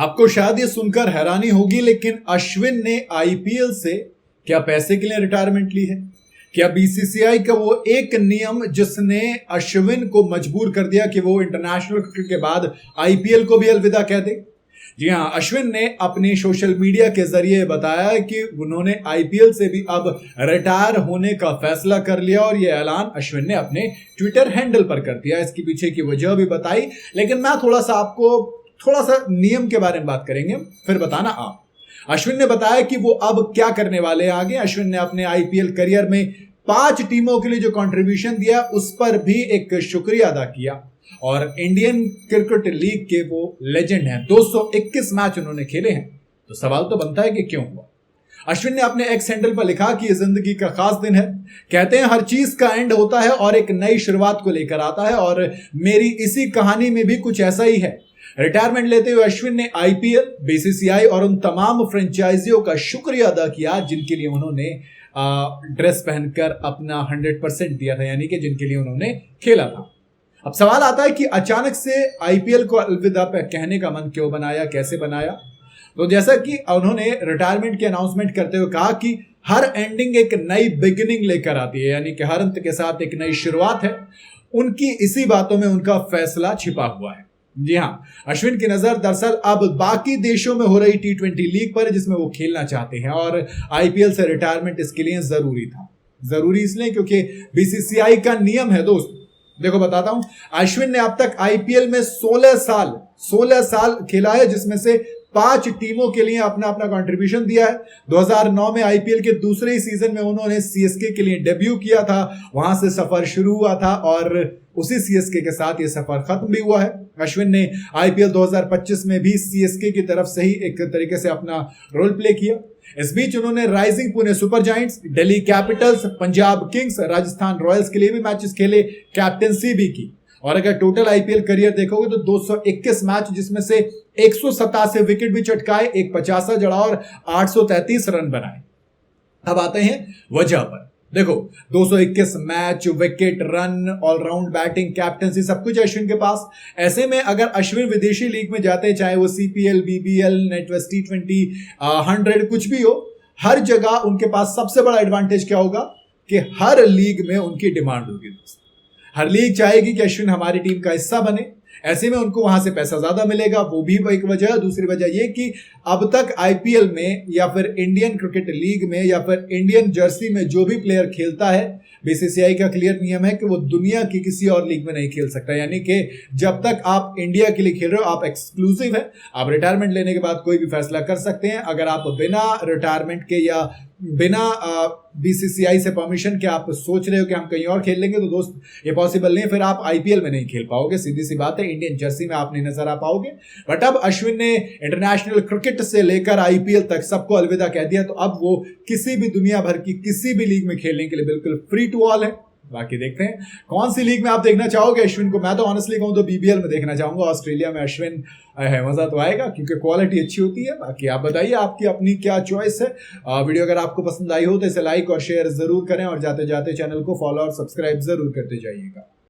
आपको शायद ये सुनकर हैरानी होगी, लेकिन अश्विन ने आईपीएल से क्या पैसे के लिए रिटायरमेंट ली है? क्या बीसीसीआई का वो एक नियम जिसने अश्विन को मजबूर कर दिया कि वो इंटरनेशनल क्रिकेट के बाद आईपीएल को भी अलविदा कह दे? जी हां, अश्विन ने अपने सोशल मीडिया के जरिए बताया कि उन्होंने आईपीएल से भी अब रिटायर होने का फैसला कर लिया और यह ऐलान अश्विन ने अपने ट्विटर हैंडल पर कर दिया। इसके पीछे की वजह भी बताई, लेकिन मैं थोड़ा सा नियम के बारे में बात करेंगे, फिर बताना आप। अश्विन ने बताया कि वो अब क्या करने वाले हैं आगे। अश्विन ने अपने आईपीएल करियर में 5 टीमों के लिए जो कंट्रीब्यूशन दिया उस पर भी एक शुक्रिया अदा किया और इंडियन क्रिकेट लीग के वो लेजेंड हैं। 221 मैच उन्होंने खेले हैं। तो सवाल तो बनता है कि क्यों हुआ। अश्विन ने अपने एक्स हैंडल पर लिखा कि यह जिंदगी का खास दिन है। कहते हैं हर चीज का एंड होता है और एक नई शुरुआत को लेकर आता है, और मेरी इसी कहानी में भी कुछ ऐसा ही है। रिटायरमेंट लेते हुए अश्विन ने आईपीएल, बीसीसीआई और उन तमाम फ्रेंचाइजियों का शुक्रिया अदा किया जिनके लिए उन्होंने ड्रेस पहनकर अपना 100% दिया था, यानी कि जिनके लिए उन्होंने खेला था। अब सवाल आता है कि अचानक से आईपीएल को अलविदा पे कहने का मन क्यों बनाया, कैसे बनाया? तो जैसा कि उन्होंने रिटायरमेंट की अनाउंसमेंट करते हुए कहा कि हर एंडिंग एक नई बिगिनिंग लेकर आती है, यानी कि हर अंत के साथ एक नई शुरुआत है। उनकी इसी बातों में उनका फैसला छिपा हुआ है। जी हां, अश्विन की नजर दरअसल अब बाकी देशों में हो रही टी20 लीग पर है जिसमें वो खेलना चाहते हैं, और आईपीएल से रिटायरमेंट इसके लिए जरूरी था। जरूरी इसलिए क्योंकि बीसीसीआई का नियम है दोस्त। देखो बताता हूं, अश्विन ने अब तक आईपीएल में 16 साल खेला है, जिसमें से 5 टीमों के लिए अपना अपना कंट्रीब्यूशन दिया है। 2009 में आईपीएल के दूसरे ही सीजन में उन्होंने सीएसके के लिए डेब्यू किया था। वहां से सफर शुरू हुआ था और उसी सीएसके के साथ ये सफर खत्म भी हुआ है। अश्विन ने आईपीएल 2025 में भी सीएसके की तरफ से ही एक तरीके से अपना रोल प्ले किया। इस बीच उन्होंने rising Pune super giants, Delhi Capitals, Punjab Kings, Rajasthan Royals के लिए भी मैचेस खेले, कैप्टेंसी भी की। और अगर टोटल आईपीएल करियर देखोगे तो 221 मैच, जिसमें से 187 विकेट भी चटकाए, एक 50 जड़ा और 833 रन बनाए। अब आते हैं वजह पर। देखो 221 match, wicket, run, all round batting, captaincy, सब कुछ अश्विन के पास। ऐसे में अगर अश्विन विदेशी लीग में जाते हैं, चाहे वो सीपीएल, बीबीएल, नेटवेस्ट टी20, 100 कुछ भी हो, हर जगह उनके पास सबसे बड़ा एडवांटेज क्या होगा कि हर लीग में उनकी डिमांड होगी दोस्त। हर लीग चाहेगी कि अश्विन हमारी टीम का हिस्सा बने। ऐसे में उनको वहां से पैसा ज्यादा मिलेगा, वो भी एक वजह। दूसरी वजह यह कि अब तक आईपीएल में या फिर इंडियन क्रिकेट लीग में या फिर इंडियन जर्सी में जो भी प्लेयर खेलता है, बीसीसीआई का क्लियर नियम है कि वो दुनिया की किसी और लीग में नहीं खेल सकता। यानी कि जब तक आप इंडिया के लिए खेल रहे हो, आप एक्सक्लूसिव है। आप रिटायरमेंट लेने के बाद कोई भी फैसला कर सकते हैं। अगर आप बिना रिटायरमेंट के या बिना बीसीसीआई से परमिशन के आप सोच रहे हो कि हम कहीं और खेल लेंगे, तो दोस्त ये पॉसिबल नहीं है। फिर आप आईपीएल में नहीं खेल पाओगे, सीधी सी बात है। इंडियन जर्सी में आप नहीं नजर आ पाओगे। बट अब अश्विन ने इंटरनेशनल क्रिकेट से लेकर आईपीएल तक सबको अलविदा कह दिया, तो अब वो किसी भी दुनिया भर की किसी भी लीग में खेलने के लिए बिल्कुल फ्री टू ऑल है। बाकी देखते हैं कौन सी लीग में आप देखना चाहोगे अश्विन को। मैं तो ऑनेस्टली कहूं तो बीबीएल में देखना चाहूंगा। ऑस्ट्रेलिया में अश्विन है, मजा तो आएगा क्योंकि क्वालिटी अच्छी होती है। बाकी आप बताइए आपकी अपनी क्या चॉइस है। वीडियो अगर आपको पसंद आई हो तो इसे लाइक और शेयर जरूर करें, और जाते जाते चैनल को फॉलो और सब्सक्राइब जरूर करते जाइएगा।